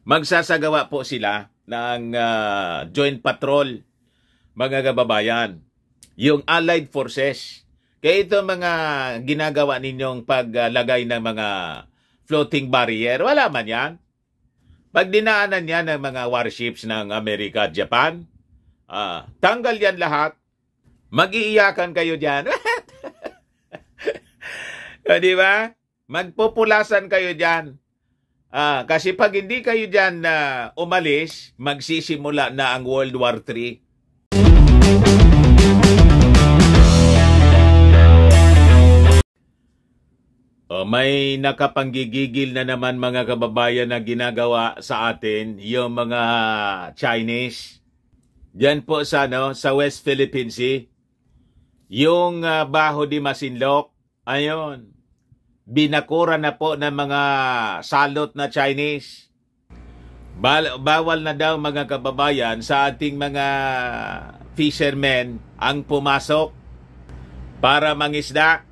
Magsasagawa po sila ng joint patrol, mga kababayan. Yung Allied Forces. Kaya ito mga ginagawa ninyong paglagay ng mga floating barrier, wala man yan. Pag dinaanan yan ng mga warships ng Amerika at Japan, tanggal yan lahat. Mag-iiyakan kayo dyan. Di ba? Magpupulasan kayo dyan. Kasi pag hindi kayo dyan umalis, magsisimula na ang World War III. May nakapanggigigil na naman mga kababayan na ginagawa sa atin, yung mga Chinese. Diyan po sa West Philippine Sea. Yung Baho de Masinloc, ayun, binakura na po ng mga salot na Chinese. Bawal na daw mga kababayan sa ating mga fishermen ang pumasok para mangisda.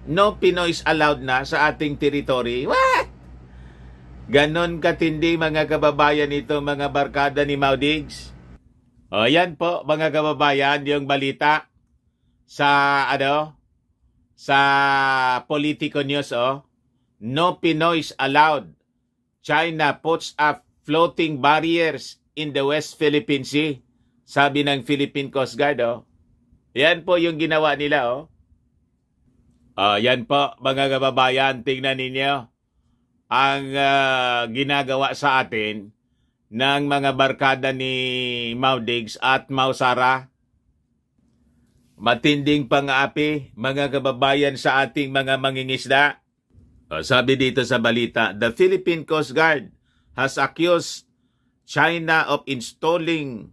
No Pinoy's allowed na sa ating territory. What? Ganon katindi mga kababayan ito mga barkada ni Maudigs. Yan po mga kababayan yung balita sa sa Politico News. No Pinoy's allowed. China puts up floating barriers in the West Philippine Sea. Sabi ng Philippine Coast Guard. Yan po yung ginawa nila. Yan po mga kababayan, tingnan ninyo ang ginagawa sa atin ng mga barkada ni Maudigs at Mausara. Matinding pang-aapi mga kababayan sa ating mga mangingisda. Sabi dito sa balita, the Philippine Coast Guard has accused China of installing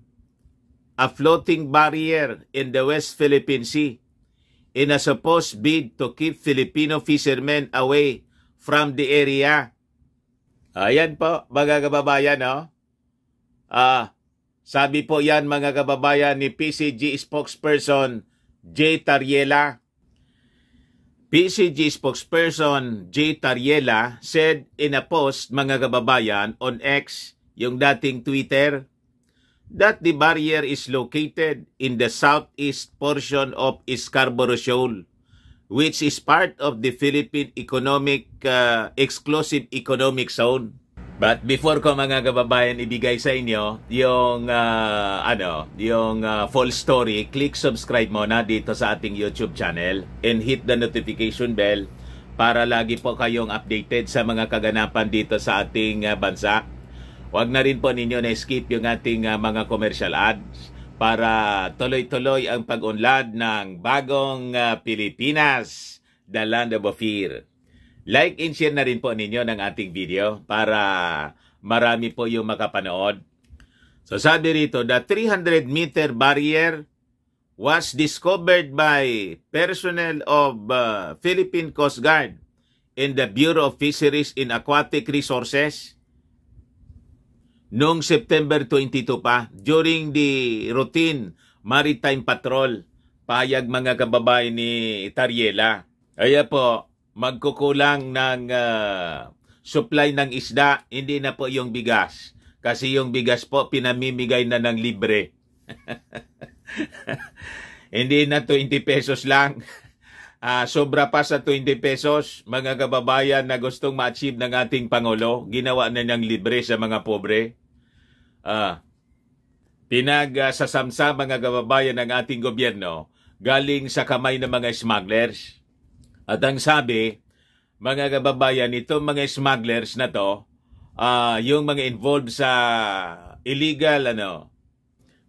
a floating barrier in the West Philippine Sea in a supposed bid to keep Filipino fishermen away from the area. Ayan po, mga kababayan, sabi po yan, mga kababayan, ni PCG spokesperson J. Tariela. PCG spokesperson J. Tariela said in a post, mga kababayan, on X, yung dating Twitter, that the barrier is located in the southeast portion of Scarborough Shoal, which is part of the Philippine Exclusive Economic Zone. But before ko mga kababayan ibigay sa inyo yung full story, click subscribe muna dito sa ating YouTube channel and hit the notification bell para lagi po kayong updated sa mga kaganapan dito sa ating bansa. Huwag na rin po ninyo na-skip yung ating mga commercial ads para tuloy-tuloy ang pag-unlad ng bagong Pilipinas, the land of fear. Like and share na rin po ninyo ng ating video para marami po yung makapanood. So sabi rito, the 300-meter barrier was discovered by personnel of Philippine Coast Guard in the Bureau of Fisheries and Aquatic Resources noong September 22 pa, during the routine maritime patrol, payag mga kababayan ni Tariela. Kaya po, magkukulang ng supply ng isda, hindi na po yung bigas. Kasi yung bigas po, pinamimigay na ng libre. Hindi na 20 pesos lang. Sobra pa sa 20 pesos, mga kababayan na gustong ma-achieve ng ating Pangulo, ginawa na niyang libre sa mga pobre. Pinagsasamsa mga kababayan ng ating gobyerno galing sa kamay ng mga smugglers. At ang sabi, mga kababayan, itong mga smugglers na to, yung mga involved sa illegal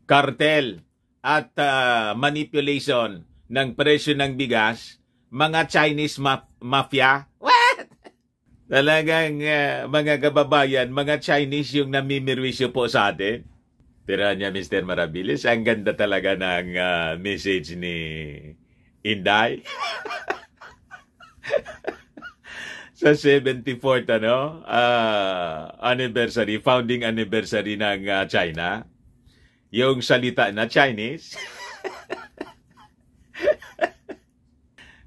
cartel at manipulation ng presyo ng bigas, mga Chinese mafia. What? Talagang mga kababayan, mga Chinese yung namimirwisyo po sa atin. Pero niya, Mr. Marabilis, ang ganda talaga ng message ni Inday. Sa 74th anniversary, founding anniversary ng China, yung salita na Chinese.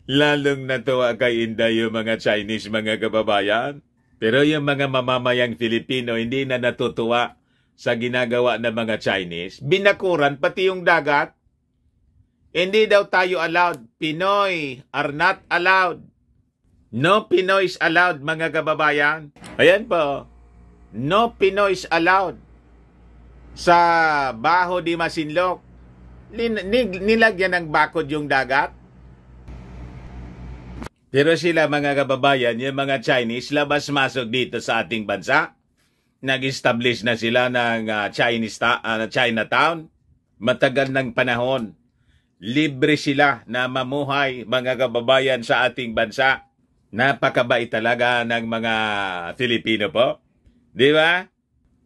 Lalong natuwa kay Inday yung mga Chinese mga kababayan. Pero yung mga mamamayang Filipino hindi na natutuwa sa ginagawa ng mga Chinese. Binakuran pati yung dagat. Hindi daw tayo allowed. Pinoy are not allowed. No Pinoys allowed, mga kababayan. Ayan po. No Pinoys allowed. Sa Baho de Masinloc, nilagyan ng bakod yung dagat. Pero sila, mga kababayan, yung mga Chinese, labas-masok dito sa ating bansa. Nag-establish na sila ng Chinatown. Matagal ng panahon. Libre sila na mamuhay, mga kababayan, sa ating bansa. Napakabait talaga ng mga Filipino po. Di ba?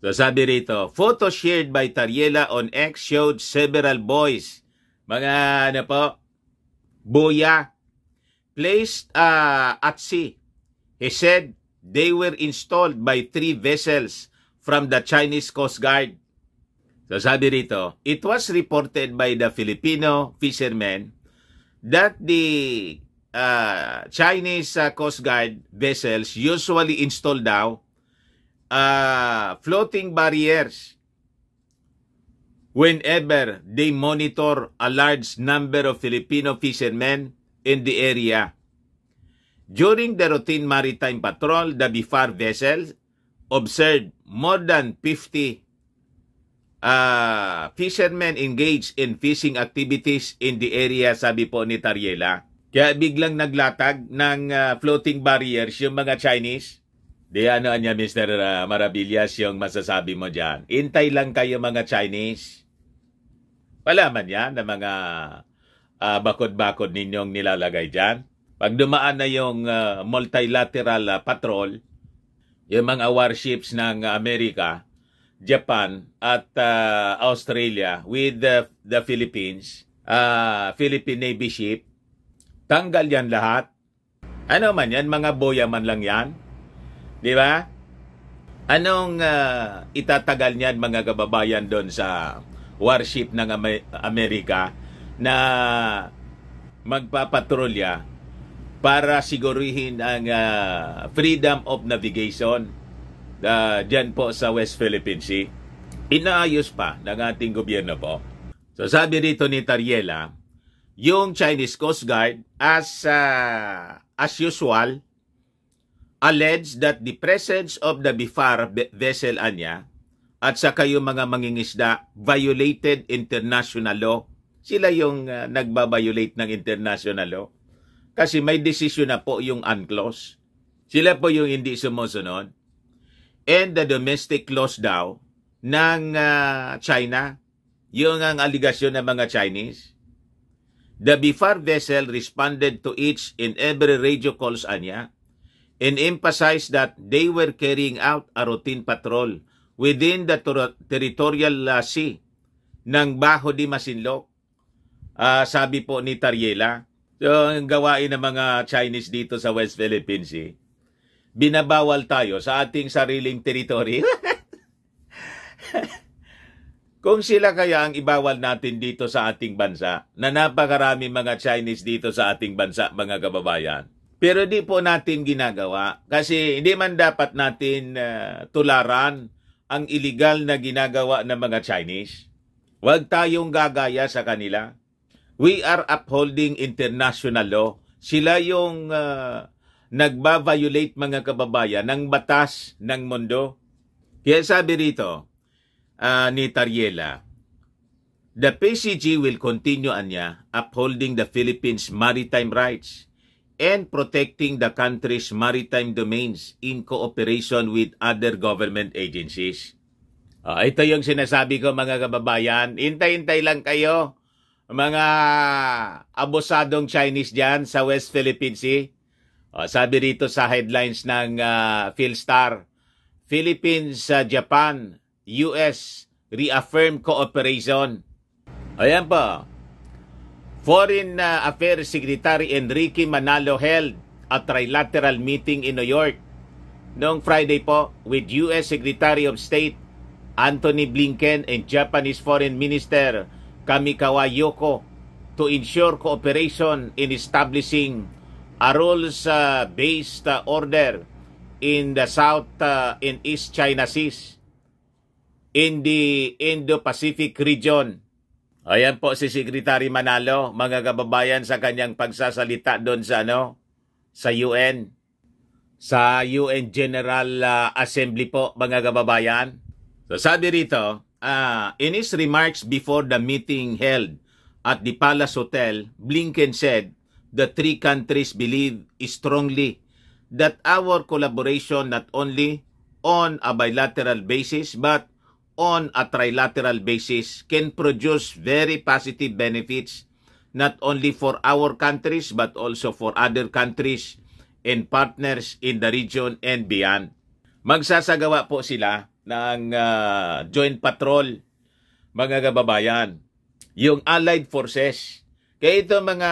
So sabi rito, photo shared by Tariela on X showed several boys, mga ano po, buya, placed at sea. He said they were installed by 3 vessels from the Chinese Coast Guard. So sabi rito, it was reported by the Filipino fishermen that the Chinese Coast Guard vessels usually install daw floating barriers whenever they monitor a large number of Filipino fishermen in the area. During the routine maritime patrol, the BIFAR vessels observed more than 50 fishermen engaged in fishing activities in the area, sabi po ni Tariela. Kaya biglang naglatag ng floating barriers yung mga Chinese. Di ano niya, Mr. Maravillas, yung masasabi mo dyan. Intay lang kayo, mga Chinese. Palaman yan na mga bakod-bakod ninyong nilalagay dyan. Pag dumaan na yung multilateral patrol, yung mga warships ng Amerika, Japan, at Australia with the Philippines, Philippine Navy ship, tanggal yan lahat. Ano man yan, mga boya man lang yan. Di ba? Anong itatagal niyan, mga kababayan, doon sa warship ng Amerika na magpapatrolya para sigurihin ang freedom of navigation dyan po sa West Philippine Sea? Inaayos pa ng ating gobyerno po. So sabi dito ni Tariela, yung Chinese Coast Guard as usual alleged that the presence of the BIFAR vessel anya at saka yung mga mangingisda violated international law. Sila yung nagbabiolate ng international law. Kasi may desisyon na po yung UNCLOS. Sila po yung hindi sumusunod. And the domestic laws daw ng China, yung ang aligasyon ng mga Chinese. The BIFAR vessel responded to each and every radio calls anya and emphasized that they were carrying out a routine patrol within the territorial sea ng Baho de Masinloc. Sabi po ni Tariela. So, ang gawain ng mga Chinese dito sa West Philippine Sea, binabawal tayo sa ating sariling teritoryo. Kung sila kaya ang ibawal natin dito sa ating bansa, na napakarami mga Chinese dito sa ating bansa, mga kababayan. Pero di po natin ginagawa kasi hindi man dapat natin tularan ang illegal na ginagawa ng mga Chinese. Huwag tayong gagaya sa kanila. We are upholding international law. Sila yung nagba-violate, mga kababayan, ng batas ng mundo. Kaya sabi rito ni Tariela, the PCG will continue anya upholding the Philippines' maritime rights and protecting the country's maritime domains in cooperation with other government agencies. Ito yung sinasabi ko, mga kababayan. Hintay-hintay lang kayo, mga abusadong Chinese dyan sa West Philippine Sea. Sabi rito sa headlines ng Philstar, Philippines, Japan, US reaffirm cooperation. Ayan po. Foreign Affairs Secretary Enrique Manalo held a trilateral meeting in New York noong Friday po with US Secretary of State Antony Blinken and Japanese Foreign Minister Kamikawa Yoko to ensure cooperation in establishing a rules-based order in the South and East China Seas, in the Indo-Pacific region. Ayan po si Secretary Manalo, mga kababayan, sa kanyang pagsasalita doon sa sa UN. Sa UN General Assembly po, mga kababayan. So sabi rito, in his remarks before the meeting held at the Palace Hotel, Blinken said the three countries believe strongly that our collaboration not only on a bilateral basis but on a trilateral basis can produce very positive benefits not only for our countries but also for other countries and partners in the region and beyond. Magsasagawa po sila ng joint patrol, mga kababayan, yung allied forces. Kaya ito mga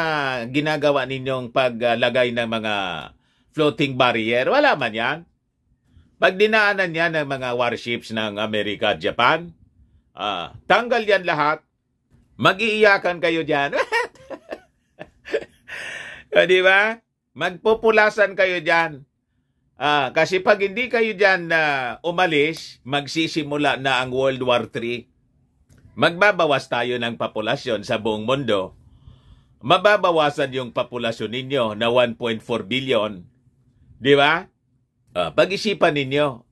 ginagawa ninyong paglagay ng mga floating barrier, wala man yan. Pag dinaanan yan ng mga warships ng Amerika at Japan, tanggal yan lahat. Mag-iiyakan kayo dyan. Di ba? Magpupulasan kayo dyan. Kasi pag hindi kayo dyan umalis, magsisimula na ang World War III. Magbabawas tayo ng populasyon sa buong mundo. Mababawasan yung populasyon ninyo na 1.4 billion. Di ba? Pag-isipan ninyo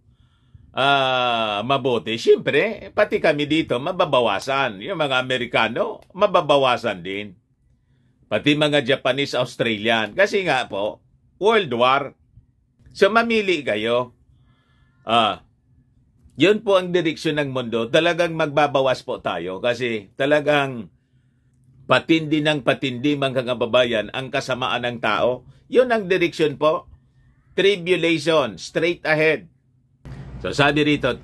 mabuti. Siyempre, pati kami dito mababawasan. Yung mga Amerikano, mababawasan din. Pati mga Japanese, Australian. Kasi nga po, World War. So, mamili kayo. Yun po ang direksyon ng mundo. Talagang magbabawas po tayo. Kasi talagang patindi ng patindi, mga kababayan, ang kasamaan ng tao. Yun ang direksyon po. Tribulation, straight ahead. So sabi rito,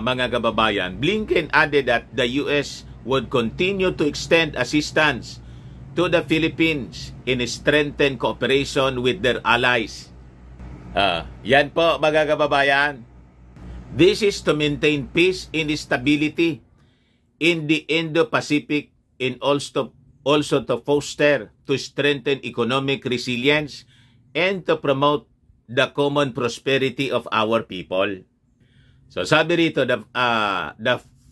mga kababayan, Blinken added that the US would continue to extend assistance to the Philippines in strengthened cooperation with their allies. Yan po, mga kababayan. This is to maintain peace and stability in the Indo-Pacific and also to foster, to strengthen economic resilience and to promote the common prosperity of our people. So sabi rito, the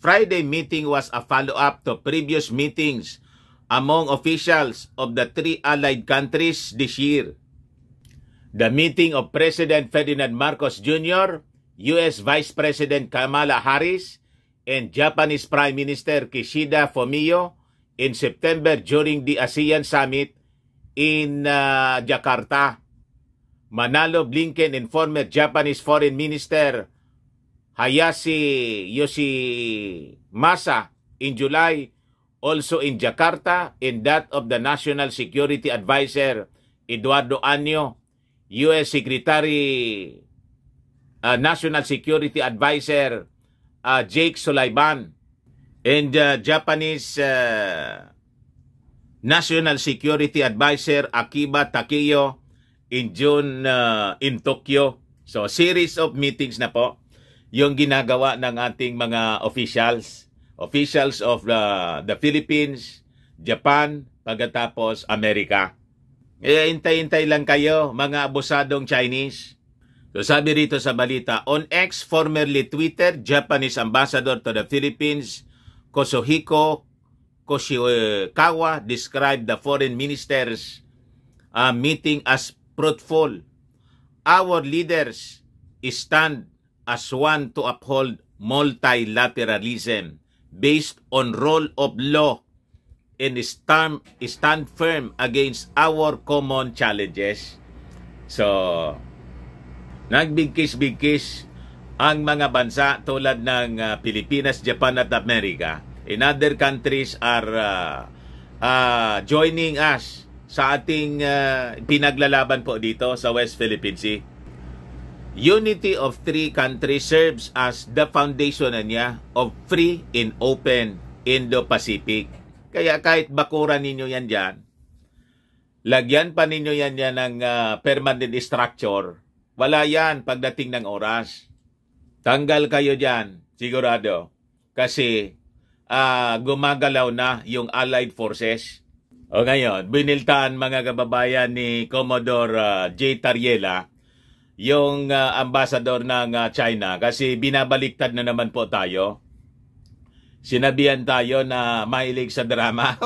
Friday meeting was a follow-up to previous meetings among officials of the three allied countries this year. The meeting of President Ferdinand Marcos Jr., U.S. Vice President Kamala Harris, and Japanese Prime Minister Kishida Fumio in September during the ASEAN Summit in Jakarta. Manalo, Blinken, and former Japanese Foreign Minister Hayashi Yoshimasa in July, also in Jakarta, and that of the National Security Advisor Eduardo Año, U.S. National Security Advisor Jake Sullivan, and Japanese National Security Advisor Akiba Takeyo in June in Tokyo. So, series of meetings na po yung ginagawa ng ating mga officials of the Philippines, Japan, pagkatapos Amerika. Hintay-hintay lang kayo, mga abusadong Chinese. So, sabi rito sa balita, on X, formerly Twitter, Japanese Ambassador to the Philippines, Kazuhiko Koshikawa, described the foreign ministers' meeting as fruitful. Our leaders stand as one to uphold multilateralism based on rule of law and stand firm against our common challenges. So, nagbigkis-bigkis ang mga bansa tulad ng Pilipinas, Japan at Amerika. In other countries are joining us sa ating pinaglalaban po dito sa West Philippine Sea. Unity of three countries serves as the foundation niya of free and open Indo-Pacific. Kaya kahit bakuran ninyo yan dyan, lagyan pa ninyo yan ng permanent structure, wala yan pagdating ng oras. Tanggal kayo dyan, sigurado. Kasi gumagalaw na yung Allied Forces. O ngayon, biniltaan mga kababayan ni Commodore J. Tariela yung ambassador ng China kasi binabaliktad na naman po tayo. Sinabihan tayo na mahilig sa drama.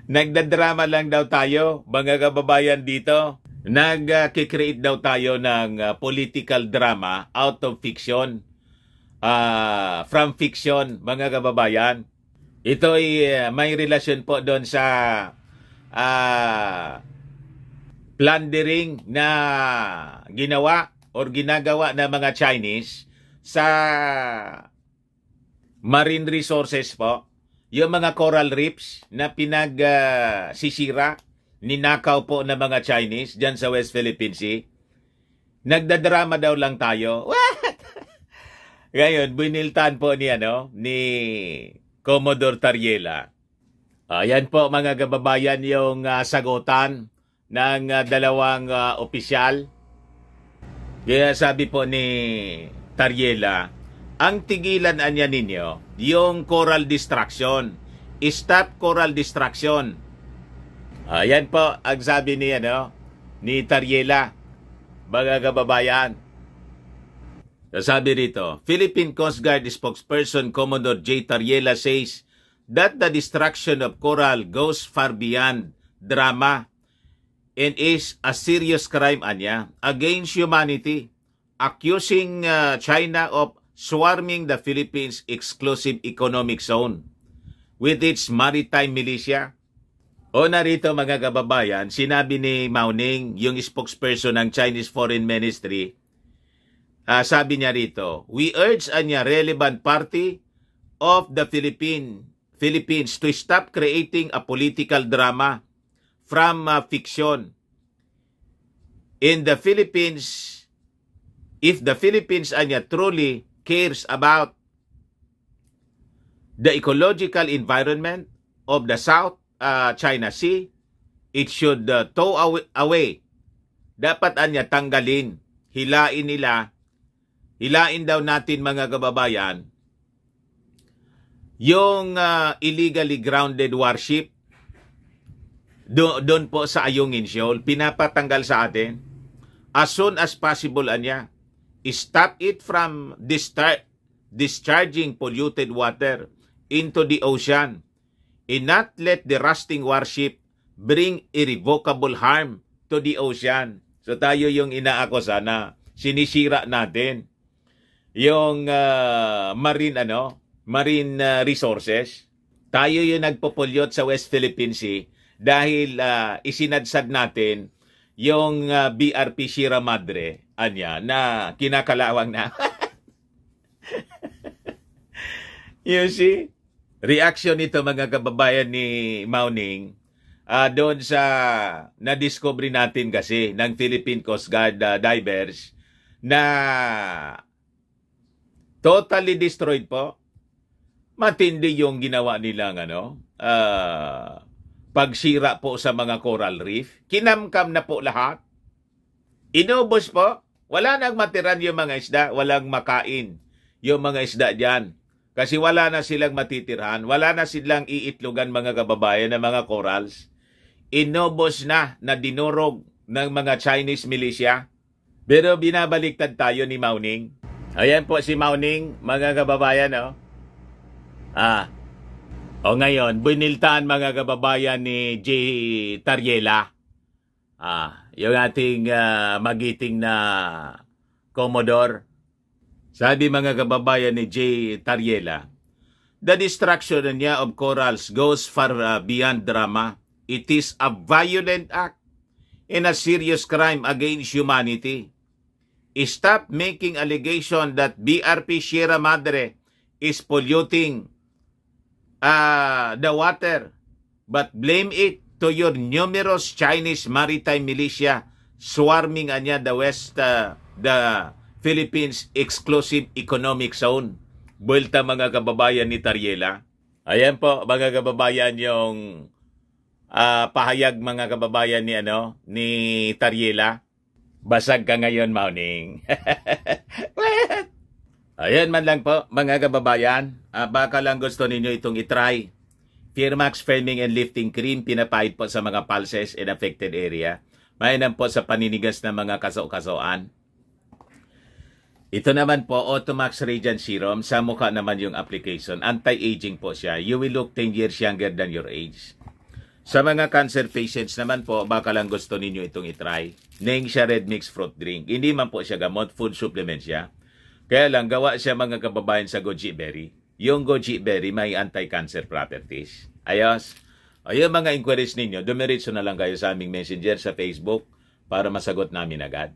Nagdadrama lang daw tayo, mga kababayan dito. Nag-create daw tayo ng political drama out of fiction. From fiction, mga kababayan. Ito ay may relasyon po doon sa plundering na ginawa or ginagawa ng mga Chinese sa marine resources po. Yung mga coral reefs na sisira, ninakaw po ng mga Chinese dyan sa West Philippine Sea. Nagdadrama daw lang tayo. What? Ngayon, biniltan po ni Commodore Tariela. Ayan po mga kababayan yung sagutan ng dalawang opisyal. Kaya sabi po ni Tariela, ang tigilan anya ninyo, yung coral destruction. Stop coral destruction. Ayan po ang sabi ni Tariela, mga kababayan. Sabi rito, Philippine Coast Guard spokesperson Commodore J. Tariela says that the destruction of coral goes far beyond drama and is a serious crime against humanity, accusing China of swarming the Philippines' exclusive economic zone with its maritime militia. O narito mga kababayan, sinabi ni Mao Ning, yung spokesperson ng Chinese Foreign Ministry, sabi niya rito, we urge relevant party of the Philippines to stop creating a political drama from fiction. In the Philippines, if the Philippines truly cares about the ecological environment of the South China Sea, it should tow away. Dapat tanggalin, hilain daw natin mga kababayan, yung illegally grounded warship doon po sa Ayungin Shoal, pinapatanggal sa atin as soon as possible stop it from discharging polluted water into the ocean and not let the rusting warship bring irrevocable harm to the ocean. So tayo yung inaakusa na sinisira natin yung marine resources. Tayo yung nagpopolyot sa West Philippine Sea dahil isinadsad natin yung BRP Sierra Madre na kinakalawang na. You see? Reaction nito mga kababayan ni Mao Ning doon sa na-discovery natin kasi ng Philippine Coast Guard divers na totally destroyed po. Matindi yung ginawa nilang pagsira po sa mga coral reef. Kinamkam na po lahat. Inubos po. Wala nang matiran yung mga isda. Walang makain yung mga isda dyan. Kasi wala na silang matitirhan. Wala na silang iitlogan mga kababayan ng mga corals. Inubos na dinurog ng mga Chinese militia. Pero binabaliktad tayo ni Mao Ning. Ayan po si Mao Ning, mga kababayan. Ngayon, biniltaan mga kababayan ni J. Tariela. Yung ating magiting na Commodore. Sabi mga kababayan ni J. Tariela, the destruction of corals goes far beyond drama. It is a violent act and a serious crime against humanity. Stop making allegation that BRP Sierra Madre is polluting the water, but blame it to your numerous Chinese maritime militia swarming the Philippines exclusive economic zone. Buelta mga kababayan ni Tariela. Ayan po mga kababayan yung pahayag mga kababayan ni Tariela. Basag ka ngayon, Mao Ning. Ayan man lang po, mga kababayan. Baka lang gusto ninyo itong itry. Firmax Firming and Lifting Cream, pinapahid po sa mga pulses in affected area. Mainam po sa paninigas ng mga kaso-kasoan. Ito naman po, Automax Radiant Serum. Sa mukha naman yung application. Anti-aging po siya. You will look 10 years younger than your age. Sa mga cancer patients naman po, baka lang gusto ninyo itong itry. Neng siya red mixed fruit drink. Hindi man po siya gamot, food supplement siya. Kaya lang, gawa siya mga kababayan sa goji berry. Yung goji berry may anti-cancer properties. Ayos. O yung mga inquiries ninyo, dumiritso na lang kayo sa aming messenger sa Facebook para masagot namin agad.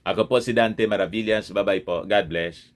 Ako po si Dante Maravillas. Bye-bye po. God bless.